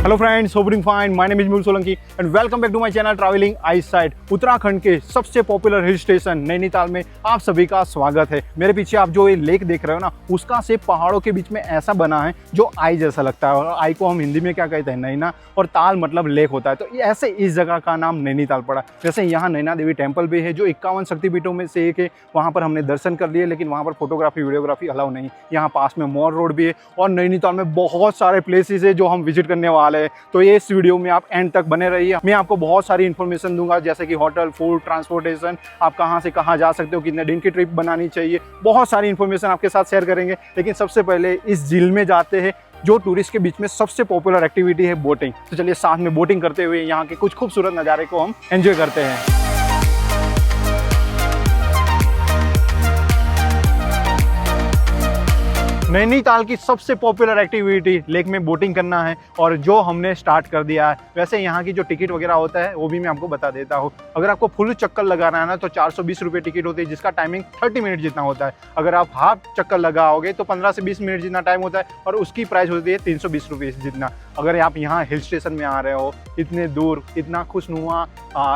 Hello friends, hope doing fine. My name is Mool Solanki and welcome back to my channel travelling ice side. Uttarakhand के सबसे popular hill station Nainital में आप सभी का स्वागत है। मेरे पीछे आप जो ये लेक देख रहे हो ना, उसका से पहाड़ों के बीच में ऐसा बना है जो आई जैसा लगता है। और आई को हम हिंदी में क्या कहते हैं, नैना, और ताल मतलब लेक होता है। तो ऐसे इस जगह का नाम नैनीताल पड़ा। जैसे यहाँ नैना देवी टेम्पल भी है जो 51 शक्तिपीठों में से एक है। वहाँ पर हमने दर्शन कर लिए, लेकिन वहाँ पर फोटोग्राफी वीडियोग्राफी अलाउ नहीं। यहाँ पास में मॉल रोड भी है और नैनीताल में बहुत सारे प्लेसेस है जो हम विजिट करने वाले हैं। तो ये इस वीडियो में आप एंड तक बने रहिए। मैं आपको बहुत सारी इन्फॉर्मेशन दूंगा, जैसे कि होटल, फूड, ट्रांसपोर्टेशन, आप कहाँ से कहाँ जा सकते हो, कितने दिन की ट्रिप बनानी चाहिए, बहुत सारी इन्फॉर्मेशन आपके साथ शेयर करेंगे। लेकिन सबसे पहले इस झील में जाते हैं जो टूरिस्ट के बीच में सबसे पॉपुलर एक्टिविटी है बोटिंग। तो चलिए साथ में बोटिंग करते हुए यहाँ के कुछ खूबसूरत नज़ारे को हम एंजॉय करते हैं। नैनीताल की सबसे पॉपुलर एक्टिविटी लेक में बोटिंग करना है और जो हमने स्टार्ट कर दिया है। वैसे यहाँ की जो टिकट वगैरह होता है वो भी मैं आपको बता देता हूँ। अगर आपको फुल चक्कर लगाना है ना तो 420 रुपये टिकट होती है, जिसका टाइमिंग 30 मिनट जितना होता है। अगर आप हाफ चक्कर लगाओगे तो 15 से 20 मिनट जितना टाइम होता है और उसकी प्राइस होती है 320 रुपये जितना। अगर आप यहाँ हिल स्टेशन में आ रहे हो, इतने दूर, इतना खुशनुमा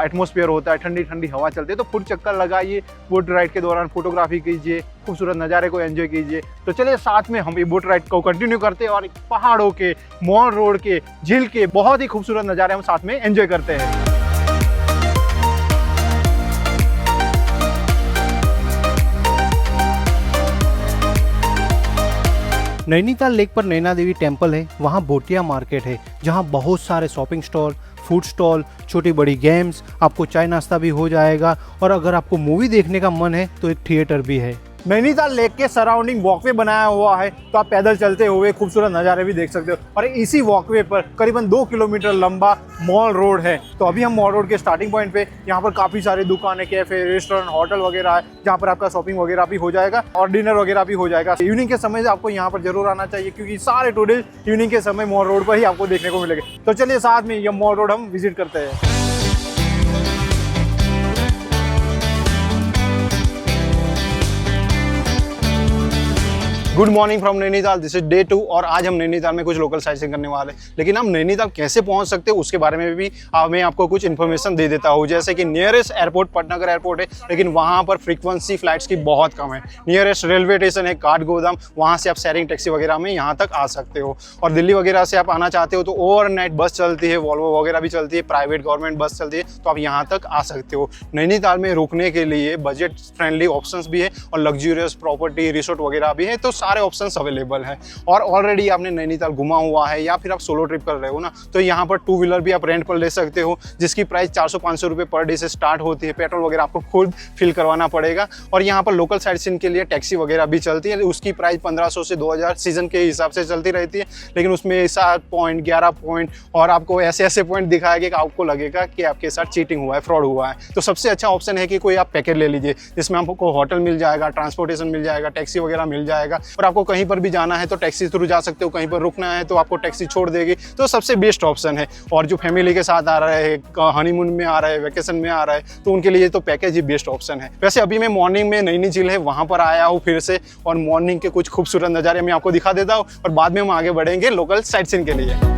एटमॉस्फेयर होता है, ठंडी ठंडी हवा चलती है, तो फुल चक्कर लगाइए। बोट राइड के दौरान फोटोग्राफी कीजिए, खूबसूरत नज़ारे को एंजॉय कीजिए। तो चलिए साथ में हम ये बोट राइड को कंटिन्यू करते हैं और पहाड़ों के, मॉल रोड के, झील के बहुत ही खूबसूरत नज़ारे हम साथ में एंजॉय करते हैं। नैनीताल लेक पर नैना देवी टेम्पल है, वहाँ भोटिया मार्केट है जहाँ बहुत सारे शॉपिंग स्टॉल, फूड स्टॉल, छोटी बड़ी गेम्स, आपको चाय नाश्ता भी हो जाएगा। और अगर आपको मूवी देखने का मन है तो एक थिएटर भी है। नैनीताल लेक के सराउंडिंग वॉकवे बनाया हुआ है, तो आप पैदल चलते हुए खूबसूरत नज़ारे भी देख सकते हो। और इसी वॉकवे पर करीबन 2 किलोमीटर लंबा मॉल रोड है। तो अभी हम मॉल रोड के स्टार्टिंग पॉइंट पे, यहाँ पर काफ़ी सारी दुकानें, कैफे, रेस्टोरेंट, होटल वगैरह है, जहाँ पर आपका शॉपिंग वगैरह भी हो जाएगा और डिनर वगैरह भी हो जाएगा। इवनिंग के समय आपको यहाँ पर जरूर आना चाहिए, क्योंकि सारे टूरिस्ट इवनिंग के समय मॉल रोड पर ही आपको देखने को मिलेंगे। तो चलिए साथ में ये मॉल रोड हम विजिट करते हैं। Good morning from Nainital, this is day 2 और आज हम नैनीताल में कुछ लोकल साइटिंग करने वाले हैं। लेकिन हम नैनीताल कैसे पहुंच सकते हैं उसके बारे में भी मैं आपको कुछ इन्फॉर्मेशन दे देता हूं। जैसे कि नियरेस्ट एयरपोर्ट पटनगर एयरपोर्ट है, लेकिन वहां पर फ्रीक्वेंसी फ्लाइट्स की बहुत कम है। नियरेस्ट रेलवे स्टेशन है काठगोदाम, वहां से आप शेयरिंग टैक्सी वगैरह में यहाँ तक आ सकते हो। और दिल्ली वगैरह से आप आना चाहते हो तो ओवरनाइट बस चलती है, वॉल्वो वगैरह भी चलती है, प्राइवेट गवर्नमेंट बस चलती है, तो आप यहाँ तक आ सकते हो। नैनीताल में रुकने के लिए बजट फ्रेंडली ऑप्शन भी है और लग्जूरियस प्रॉपर्टी, रिसोर्ट वगैरह भी है, तो सारे ऑप्शंस अवेलेबल है। और ऑलरेडी आपने नैनीताल घुमा हुआ है या फिर आप सोलो ट्रिप कर रहे हो ना, तो यहाँ पर 2 व्हीलर भी आप रेंट पर ले सकते हो, जिसकी प्राइस 400-500 रुपये पर डे से स्टार्ट होती है। पेट्रोल वगैरह आपको खुद फिल करवाना पड़ेगा। और यहाँ पर लोकल साइट सीइंग के लिए टैक्सी वगैरह भी चलती है, उसकी प्राइस 1500 से 2000 सीजन के हिसाब से चलती रहती है। लेकिन उसमें 7 पॉइंट, 11 पॉइंट और आपको ऐसे ऐसे पॉइंट दिखाएगा कि आपको लगेगा कि आपके साथ चीटिंग हुआ है, फ्रॉड हुआ है। तो सबसे अच्छा ऑप्शन है कि कोई आप पैकेज ले लीजिए, जिसमें आपको होटल मिल जाएगा, ट्रांसपोर्टेशन मिल जाएगा, टैक्सी वगैरह मिल जाएगा। और आपको कहीं पर भी जाना है तो टैक्सी थ्रू जा सकते हो, कहीं पर रुकना है तो आपको टैक्सी छोड़ देगी। तो सबसे बेस्ट ऑप्शन है। और जो फैमिली के साथ आ रहे हैं, हनीमून में आ रहे हैं, वेकेशन में आ रहा है, तो उनके लिए तो पैकेज ही बेस्ट ऑप्शन है। वैसे अभी मैं मॉर्निंग में नैनी झील है वहां पर आया हूँ फिर से, और मॉर्निंग के कुछ खूबसूरत नज़ारे मैं आपको दिखा देता हूँ और बाद में हम आगे बढ़ेंगे लोकल साइट सीइंग के लिए।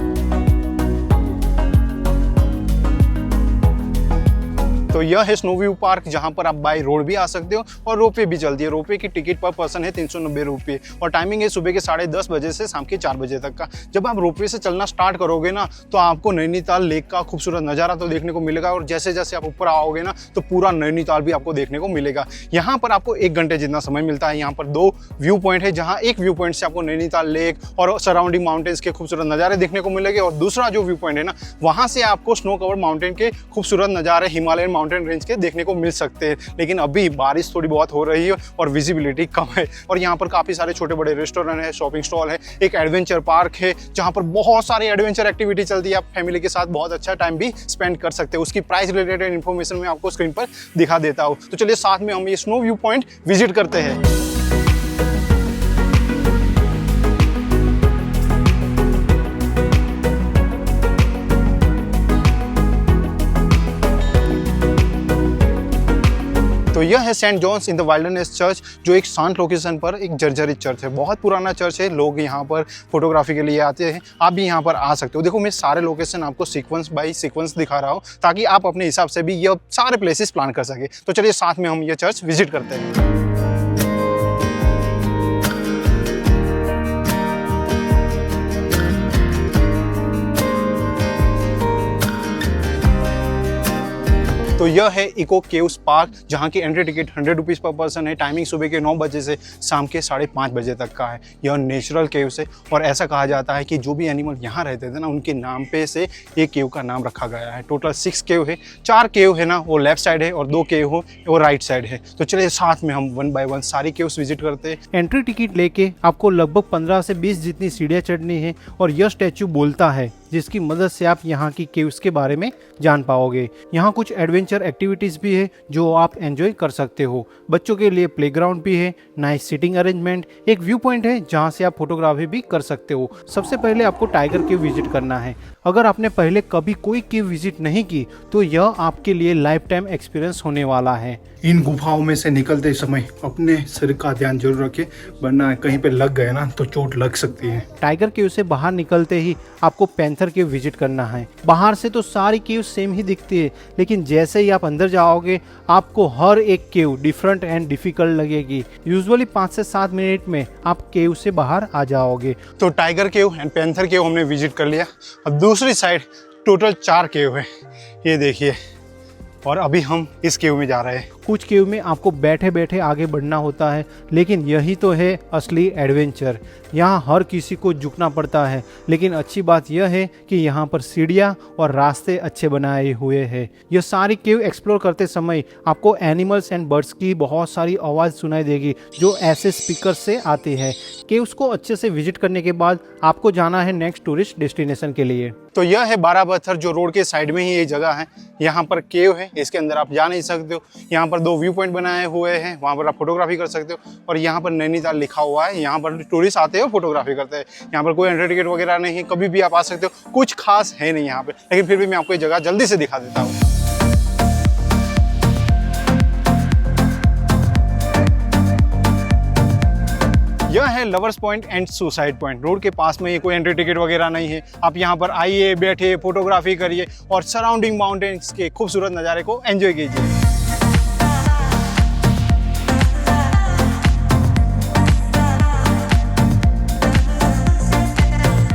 तो यह है स्नो व्यू पार्क, जहां पर आप बाय रोड भी आ सकते हो और रोपवे भी चलती है। रोपवे की टिकट पर पर्सन है 390 रुपये और टाइमिंग है सुबह के 10:30 बजे से शाम के 4 बजे तक का। जब आप रोपवे से चलना स्टार्ट करोगे ना, तो आपको नैनीताल लेक का खूबसूरत नज़ारा तो देखने को मिलेगा। और जैसे जैसे आप ऊपर आओगे ना, तो पूरा नैनीताल भी आपको देखने को मिलेगा। यहाँ पर आपको 1 घंटे जितना समय मिलता है। यहाँ पर 2 व्यू पॉइंट है, जहाँ एक व्यू पॉइंट से आपको नैनीताल लेक और सराउंडिंग माउंटेन्स के खूबसूरत नज़ारे देखने को मिलेंगे। और दूसरा जो व्यू पॉइंट है ना, वहाँ से आपको स्नो कवर्ड माउंटेन के खूबसूरत नज़ारे हिमालयन माउंटेन रेंज के देखने को मिल सकते हैं। लेकिन अभी बारिश थोड़ी बहुत हो रही है और विजिबिलिटी कम है। और यहाँ पर काफ़ी सारे छोटे बड़े रेस्टोरेंट है, शॉपिंग स्टॉल है, एक एडवेंचर पार्क है जहाँ पर बहुत सारी एडवेंचर एक्टिविटी चलती है। आप फैमिली के साथ बहुत अच्छा टाइम भी स्पेंड कर सकते हैं। उसकी प्राइस रिलेटेड इन्फॉर्मेशन मैं आपको स्क्रीन पर दिखा देता हूँ। तो चलिए साथ में हम ये स्नो व्यू पॉइंट विजिट करते हैं। तो यह है Saint John's in the wilderness church, जो एक शांत लोकेशन पर एक जर्जरित चर्च है। बहुत पुराना चर्च है, लोग यहाँ पर फोटोग्राफी के लिए आते हैं। आप भी यहाँ पर आ सकते हो। देखो मैं सारे लोकेशन आपको सीक्वेंस बाय सीक्वेंस दिखा रहा हूँ ताकि आप अपने हिसाब से भी ये सारे प्लेसेस प्लान कर सके। तो चलिए साथ में हम ये चर्च विजिट करते हैं। तो यह है इको केव्स पार्क, जहाँ की एंट्री टिकट 100 रुपीज़ पर पर्सन है। टाइमिंग सुबह के 9 बजे से शाम के 5:30 बजे तक का है। यह नेचुरल केव्स है और ऐसा कहा जाता है कि जो भी एनिमल यहाँ रहते थे ना, उनके नाम पे से ये केव का नाम रखा गया है। टोटल 6 केव है। 4 केव है ना वो लेफ्ट साइड है और 2 केव हो वो राइट साइड है। तो चलिए साथ में हम 1 बाय 1 सारी केव्स विजिट करते हैं। एंट्री टिकट लेके आपको लगभग 15 से 20 जितनी सीढ़ियाँ चढ़नी है और यह स्टैचू बोलता है, जिसकी मदद से आप यहाँ की केव्स के बारे में जान पाओगे। यहाँ कुछ एडवेंचर एक्टिविटीज़ भी है जो आप एंजॉय कर सकते हो। बच्चों के लिए प्लेग्राउंड भी है, नाइस सिटिंग अरेंजमेंट, एक व्यू पॉइंट है जहाँ से आप फोटोग्राफी भी कर सकते हो। सबसे पहले आपको टाइगर केव विजिट करना है। अगर आपने पहले कभी कोई केव विजिट नहीं की तो यह आपके लिए लाइफ टाइम एक्सपीरियंस होने वाला है। इन गुफाओं में से निकलते समय अपने शरीर का ध्यान जरूर रखें, वरना कहीं पे लग गए ना तो चोट लग सकती है। टाइगर केव से बाहर निकलते ही आपको पैंथर केव विजिट करना है। बाहर से तो सारी केव सेम ही दिखती है, लेकिन जैसे ही आप अंदर जाओगे आपको हर एक केव डिफरेंट एंड डिफिकल्ट लगेगी। यूजुअली 5 से 7 मिनट में आप केव से बाहर आ जाओगे। तो टाइगर केव एंड पैंथर केव हमने विजिट कर लिया। अब दूसरी साइड टोटल 4 केव है, ये देखिए, और अभी हम इस केव में जा रहे हैं। कुछ केव में आपको बैठे बैठे आगे बढ़ना होता है, लेकिन यही तो है असली एडवेंचर। यहाँ हर किसी को झुकना पड़ता है, लेकिन अच्छी बात यह है कि यहाँ पर सीढ़ियाँ और रास्ते अच्छे बनाए हुए हैं। यह सारी केव एक्सप्लोर करते समय आपको एनिमल्स एंड बर्ड्स की बहुत सारी आवाज़ सुनाई देगी जो ऐसे स्पीकर से आती है। केव्स को अच्छे से विजिट करने के बाद आपको जाना है नेक्स्ट टूरिस्ट डेस्टिनेशन के लिए। तो यह है 12 पत्थर, जो रोड के साइड में ही ये जगह है। यहाँ पर केव है, इसके अंदर आप जा नहीं सकते हो। यहाँ पर 2 व्यू पॉइंट बनाए हुए हैं, वहाँ पर आप फोटोग्राफी कर सकते हो। और यहाँ पर नैनीताल लिखा हुआ है, यहाँ पर टूरिस्ट आते हो फोटोग्राफी करते हैं। यहाँ पर कोई एंट्री टिकट वगैरह नहीं है, कभी भी आप आ सकते हो। कुछ खास है नहीं यहाँ पे, लेकिन फिर भी मैं आपको ये जगह जल्दी से दिखा देता हूँ। यह है lovers point and suicide point. Road के पास में ये कोई एंट्री टिकट वगैरह नहीं है। आप यहाँ पर आइए, बैठिए, फोटोग्राफी करिए और सराउंडिंग माउंटेन्स के खूबसूरत नज़ारे को एंजॉय कीजिए।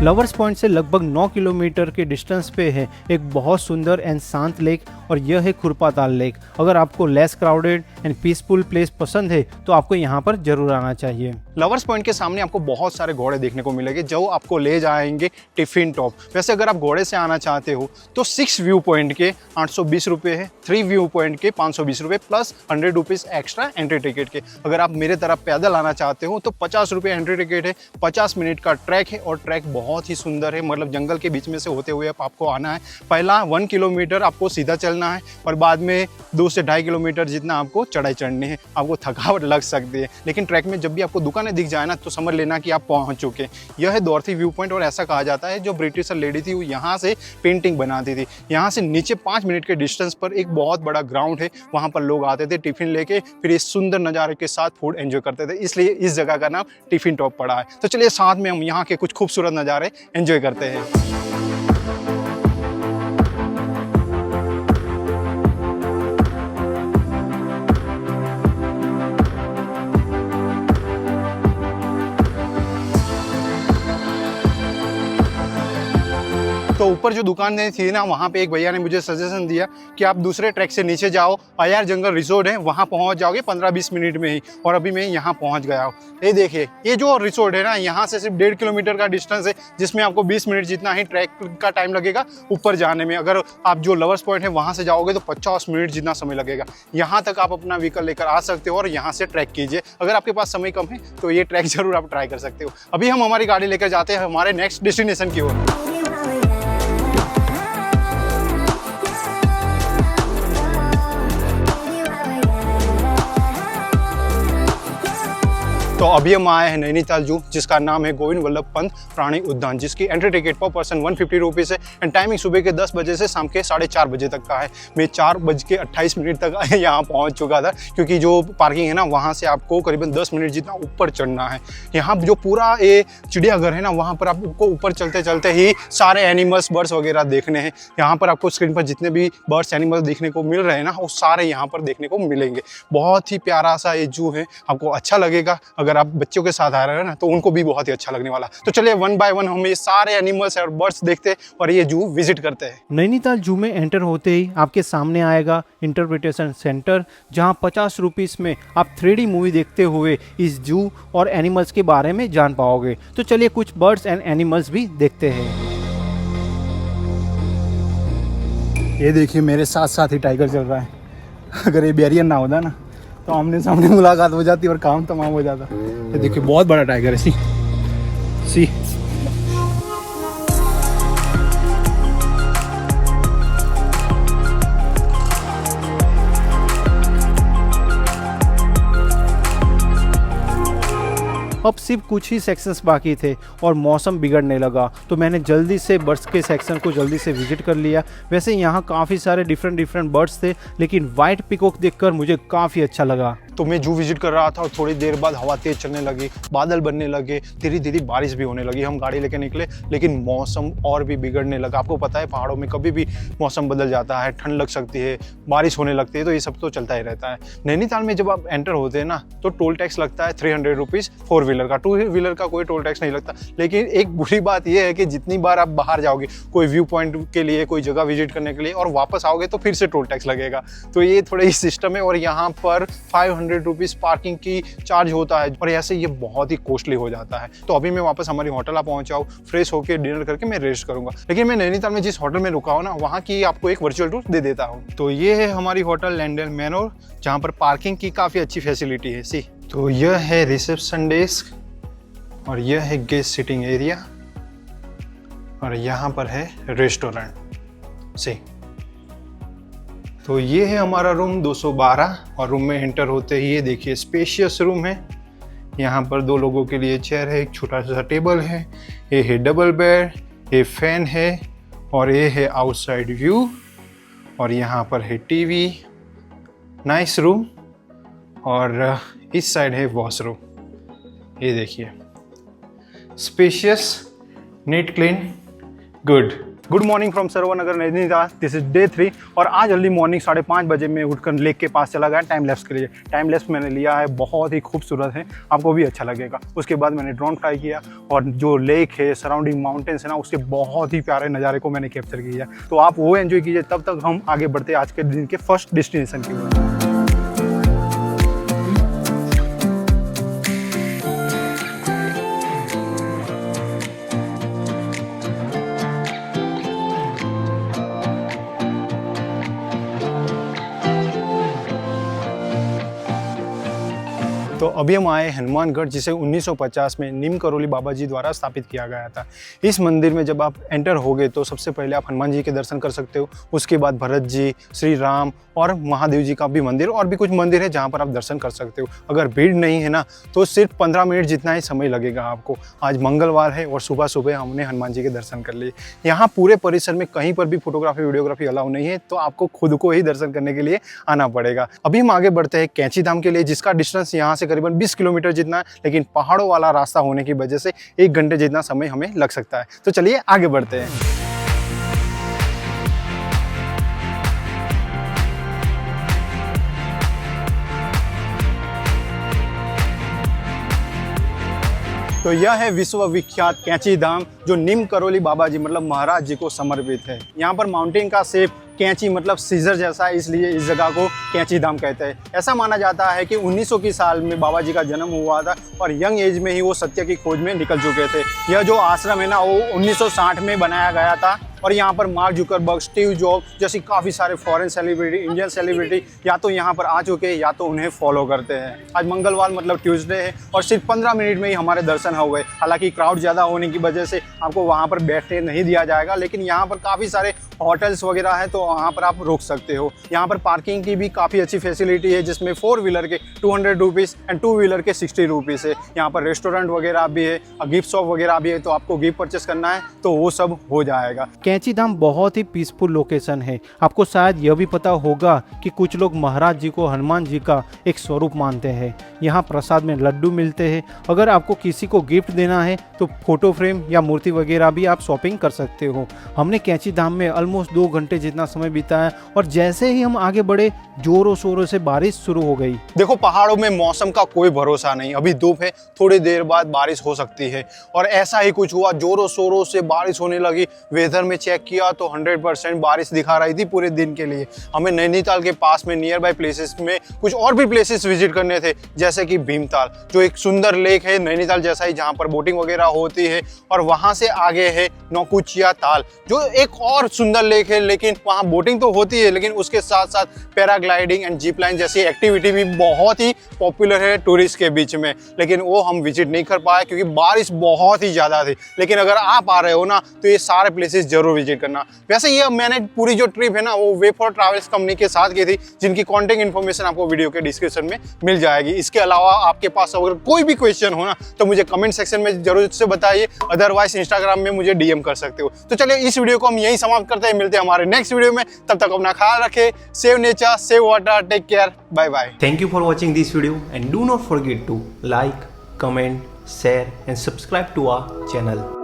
लवर्स पॉइंट से लगभग 9 किलोमीटर के डिस्टेंस पे है एक बहुत सुंदर एंड शांत लेक, और यह है खुरपाताल लेक। अगर आपको less crowded and peaceful place पसंद है तो आपको यहाँ पर जरूर आना चाहिए। लवर्स पॉइंट के सामने आपको बहुत सारे घोड़े देखने को मिलेंगे जो आपको ले जाएंगे टिफिन टॉप। वैसे अगर आप घोड़े से आना चाहते हो तो 6 व्यू पॉइंट के 820 रुपये है, 3 व्यू पॉइंट के 520 रुपये plus 100 rupees extra entry ticket के। अगर आप मेरे तरफ पैदल आना चाहते हो तो 50 रुपये एंट्री टिकट है। 50 मिनट का ट्रैक है और ट्रैक बहुत ही सुंदर है, मतलब जंगल के बीच में से होते हुए आपको आना है। पहला 1 किलोमीटर आपको सीधा चलना है और बाद में 2 से 2.5 किलोमीटर जितना आपको चढ़ाई चढ़नी है। आपको थकावट लग सकती है, लेकिन ट्रैक में जब भी आपको दुकानें दिख जाए ना तो समझ लेना कि आप पहुंच चुके। यह है डॉर्थी व्यू पॉइंट, और ऐसा कहा जाता है जो ब्रिटिश लेडी थी वो यहाँ से पेंटिंग बनाती थी। यहाँ से नीचे 5 मिनट के डिस्टेंस पर एक बहुत बड़ा ग्राउंड है, वहाँ पर लोग आते थे टिफिन लेके, फिर इस सुंदर नज़ारे के साथ फूड एंजॉय करते थे, इसलिए इस जगह का नाम टिफिन टॉप पड़ा है। तो चलिए साथ में हम यहाँ के कुछ खूबसूरत नज़ारे एंजॉय करते हैं। तो ऊपर जो दुकान थी ना, वहाँ पे एक भैया ने मुझे सजेशन दिया कि आप दूसरे ट्रैक से नीचे जाओ, अयार जंगल रिसोर्ट है, वहाँ पहुँच जाओगे 15-20 मिनट में ही। और अभी मैं यहाँ पहुँच गया हूँ। ये देखिए, ये जो रिसोर्ट है ना, यहाँ से सिर्फ 1.5 किलोमीटर का डिस्टेंस है, जिसमें आपको 20 मिनट जितना ही ट्रैक का टाइम लगेगा ऊपर जाने में। अगर आप जो लवर्स पॉइंट है वहाँ से जाओगे तो 50 मिनट जितना समय लगेगा। यहाँ तक आप अपना व्हीकल लेकर आ सकते हो और यहाँ से ट्रैक कीजिए। अगर आपके पास समय कम है तो ये ट्रैक जरूर आप ट्राई कर सकते हो। अभी हम हमारी गाड़ी लेकर जाते हैं हमारे नेक्स्ट डेस्टिनेशन की ओर। तो अभी हम आए हैं नैनीताल जू, जिसका नाम है गोविंद वल्लभ पंत प्राणी उद्यान, जिसकी एंट्री टिकट पर पर्सन 150 रुपीज़ है एंड टाइमिंग सुबह के 10 बजे से शाम के 4:30 बजे तक का है। मैं 4:28 तक यहाँ पहुँच चुका था, क्योंकि जो पार्किंग है ना वहाँ से आपको करीबन 10 मिनट जितना ऊपर चढ़ना है। यहाँ जो पूरा ये चिड़ियाघर है ना, वहाँ पर आपको ऊपर चलते चलते ही सारे एनिमल्स, बर्ड्स वगैरह देखने हैं। यहाँ पर आपको स्क्रीन पर जितने भी बर्ड्स, एनिमल्स देखने को मिल रहे हैं ना, वो सारे यहाँ पर देखने को मिलेंगे। बहुत ही प्यारा सा ये जू है, आपको अच्छा लगेगा। अगर आप बच्चों के साथ आ रहे हैं ना, तो उनको भी बहुत ही अच्छा लगने वाला। तो चलिए 1 बाय 1 हम ये सारे एनिमल्स और बर्ड्स देखते हैं और ये जू विजिट करते हैं। नैनीताल जू में एंटर होते ही आपके सामने आएगा इंटरप्रिटेशन सेंटर, जहां 50 रुपीस में आप 3D मूवी देखते हुए इस जू और एनिमल्स के बारे में जान पाओगे। तो चलिए कुछ बर्ड्स एंड एनिमल्स भी देखते हैं। ये देखिए मेरे साथ साथ ही टाइगर चल रहा है। अगर ये बैरियर ना होता ना, तो आमने सामने मुलाकात हो जाती और काम तमाम हो जाता। ये देखिए बहुत बड़ा टाइगर है। सी अब सिर्फ कुछ ही सेक्शंस बाकी थे और मौसम बिगड़ने लगा, तो मैंने जल्दी से बर्ड्स के सेक्शन को जल्दी से विजिट कर लिया। वैसे यहाँ काफ़ी सारे डिफरेंट बर्ड्स थे, लेकिन वाइट पिकॉक देखकर मुझे काफ़ी अच्छा लगा। तो मैं जू विजिट कर रहा था और थोड़ी देर बाद हवा तेज चलने लगी, बादल बनने लगे, धीरे धीरे बारिश भी होने लगी। हम गाड़ी लेके निकले, लेकिन मौसम और भी बिगड़ने लगा। आपको पता है पहाड़ों में कभी भी मौसम बदल जाता है, ठंड लग सकती है, बारिश होने लगती है, तो ये सब तो चलता ही रहता है। नैनीताल में जब आप एंटर होते हैं ना, तो टोल टैक्स लगता है 300 रुपीज़ 4 व्हीलर का। 2 व्हीलर का कोई टोल टैक्स नहीं लगता। लेकिन एक बुरी बात यह है कि जितनी बार आप बाहर जाओगे कोई व्यू पॉइंट के लिए, कोई जगह विजिट करने के लिए, और वापस आओगे तो फिर से टोल टैक्स लगेगा। तो ये थोड़ा ही सिस्टम है। और यहाँ पर 500 रुपीज़ पार्किंग की चार्ज होता है और ऐसे ये बहुत ही कॉस्टली हो जाता है। तो अभी मैं वापस हमारी होटल आ पहुंचा हूँ, फ्रेश होकर डिनर करके मैं रेस्ट करूंगा। लेकिन मैं नैनीताल में जिस होटल में रुका हूँ ना, वहाँ की आपको एक वर्चुअल टूर दे देता हूँ। तो ये है हमारी होटल लैंडल मैनोर, जहाँ पर पार्किंग की काफ़ी अच्छी फैसिलिटी है। सी तो यह है रिसेप्शन डेस्क और यह है गेस्ट सिटिंग एरिया और यहाँ पर है रेस्टोरेंट। सी तो ये है हमारा रूम 212 और रूम में एंटर होते ही ये देखिए स्पेशियस रूम है। यहाँ पर 2 लोगों के लिए चेयर है, एक छोटा सा टेबल है, ये है डबल बेड, ये फैन है और ये है आउटसाइड व्यू और यहाँ पर है टीवी। Nice room. और इस साइड है वॉशरूम। ये देखिए spacious, neat, clean, good morning from Sarovar Nainital. This is day 3 और आज अर्ली मॉर्निंग 5:30 बजे में उठकर लेक के पास चला गया टाइम लैप्स के लिए। टाइम लैप्स मैंने लिया है, बहुत ही खूबसूरत है, आपको भी अच्छा लगेगा। उसके बाद मैंने ड्रोन फ्लाई किया और जो लेक है, सराउंडिंग माउंटेन्स है ना, उसके बहुत ही प्यारे नज़ारे को मैंने कैप्चर किया। तो आप वो एंजॉय कीजिए, तब तक हम आगे बढ़ते आज के दिन के फर्स्ट डेस्टिनेशन की ओर। तो अभी हम आए हनुमानगढ़, जिसे 1950 में नीम करोली बाबा जी द्वारा स्थापित किया गया था। इस मंदिर में जब आप एंटर होगे तो सबसे पहले आप हनुमान जी के दर्शन कर सकते हो। उसके बाद भरत जी, श्री राम और महादेव जी का भी मंदिर और भी कुछ मंदिर है जहाँ पर आप दर्शन कर सकते हो। अगर भीड़ नहीं है ना, तो सिर्फ 15 मिनट जितना ही समय लगेगा आपको। आज मंगलवार है और सुबह सुबह हमने हनुमान जी के दर्शन कर लिए। यहाँ पूरे परिसर में कहीं पर भी फोटोग्राफी, वीडियोग्राफी अलाउ नहीं है, तो आपको खुद को ही दर्शन करने के लिए आना पड़ेगा। अभी हम आगे बढ़ते हैं कैंची धाम के लिए, जिसका डिस्टेंस यहाँ से करीबन 20 किलोमीटर जितना है, लेकिन पहाड़ों वाला रास्ता होने की वजह से 1 घंटे जितना समय हमें लग सकता है। तो चलिए आगे बढ़ते हैं। तो यह है विश्व विख्यात कैंची धाम, जो नीम करोली बाबा जी मतलब महाराज जी को समर्पित है। यहाँ पर माउंटेन का शेप कैंची मतलब सीजर जैसा है, इसलिए इस जगह को कैंची धाम कहते हैं। ऐसा माना जाता है कि 1900 की साल में बाबा जी का जन्म हुआ था और यंग एज में ही वो सत्य की खोज में निकल चुके थे। यह जो आश्रम है ना, वो 1960 में बनाया गया था और यहाँ पर मार्क जुकरबर्ग, स्टीव जॉब जैसी काफ़ी सारे फॉरेन सेलिब्रिटी, इंडियन सेलिब्रिटी या तो यहाँ पर आ चुके हैं या तो उन्हें फॉलो करते हैं। आज मंगलवार मतलब ट्यूसडे है और सिर्फ 15 मिनट में ही हमारे दर्शन हो गए। हालांकि क्राउड ज़्यादा होने की वजह से आपको वहाँ पर बैठने नहीं दिया जाएगा, लेकिन यहाँ पर काफ़ी सारे होटल्स वगैरह हैं तो वहाँ पर आप रुक सकते हो। यहाँ पर पार्किंग की भी काफ़ी अच्छी फैसिलिटी है, जिसमें 4 व्हीलर के 200 रुपीज़ एंड 2 व्हीलर के 60 रुपीज़ है। यहाँ पर रेस्टोरेंट वगैरह भी है, गिफ्ट शॉप वगैरह भी है, तो आपको गिफ्ट परचेस करना है तो वो सब हो जाएगा। कैंची धाम बहुत ही पीसफुल लोकेशन है। आपको शायद यह भी पता होगा कि कुछ लोग महाराज जी को हनुमान जी का एक स्वरूप मानते हैं। यहाँ प्रसाद में लड्डू मिलते हैं। अगर आपको किसी को गिफ्ट देना है तो फोटो फ्रेम या मूर्ति वगैरह भी आप शॉपिंग कर सकते हो। हमने कैंची धाम में ऑलमोस्ट 2 घंटे जितना समय बिताया और जैसे ही हम आगे बढ़े जोरों शोरों से बारिश शुरू हो गई। देखो, पहाड़ों में मौसम का कोई भरोसा नहीं, अभी धूप है, थोड़ी देर बाद बारिश हो सकती है और ऐसा ही कुछ हुआ, जोरों शोरों से बारिश होने लगी। वेदर में चेक किया तो 100% बारिश दिखा रही थी पूरे दिन के लिए। हमें नैनीताल के पास में नियर बाय प्लेसेस में कुछ और भी प्लेसेस विजिट करने थे, जैसे कि भीमताल, जो एक सुंदर लेक है नैनीताल जैसा ही, जहाँ पर बोटिंग वगैरह होती है। और वहाँ से आगे है नौकुचिया ताल, जो एक और सुंदर लेक है, लेकिन वहाँ बोटिंग तो होती है, लेकिन उसके साथ साथ पैराग्लाइडिंग एंड जीप लाइन जैसी एक्टिविटी भी बहुत ही पॉपुलर है टूरिस्ट के बीच में, लेकिन वो हम विजिट नहीं कर पाए क्योंकि बारिश बहुत ही ज़्यादा थी। लेकिन अगर आप आ रहे हो ना तो ये सारे प्लेसेस जरूर विजिट करना। वैसे ये मैंने पूरी जो ट्रिप है ना वो वे फॉर ट्रैवल्स कंपनी के साथ की थी, जिनकी कॉन्टैक्ट इन्फॉर्मेशन आपको वीडियो के डिस्क्रिप्शन में मिल जाएगी। इसके अलावा आपके पास अगर कोई भी क्वेश्चन हो ना तो मुझे कमेंट सेक्शन में जरूर से बताइए, अदरवाइज इंस्टाग्राम में मुझे डीएम कर सकते हो। तो चलिए इस वीडियो को हम यहीं समाप्त करते हैं, मिलते हैं हमारे नेक्स्ट वीडियो में। तब तक अपना ख्याल रखें, save nature, save water, take care, bye bye. Thank you for watching this video and do not forget to like, comment, share and subscribe to our channel.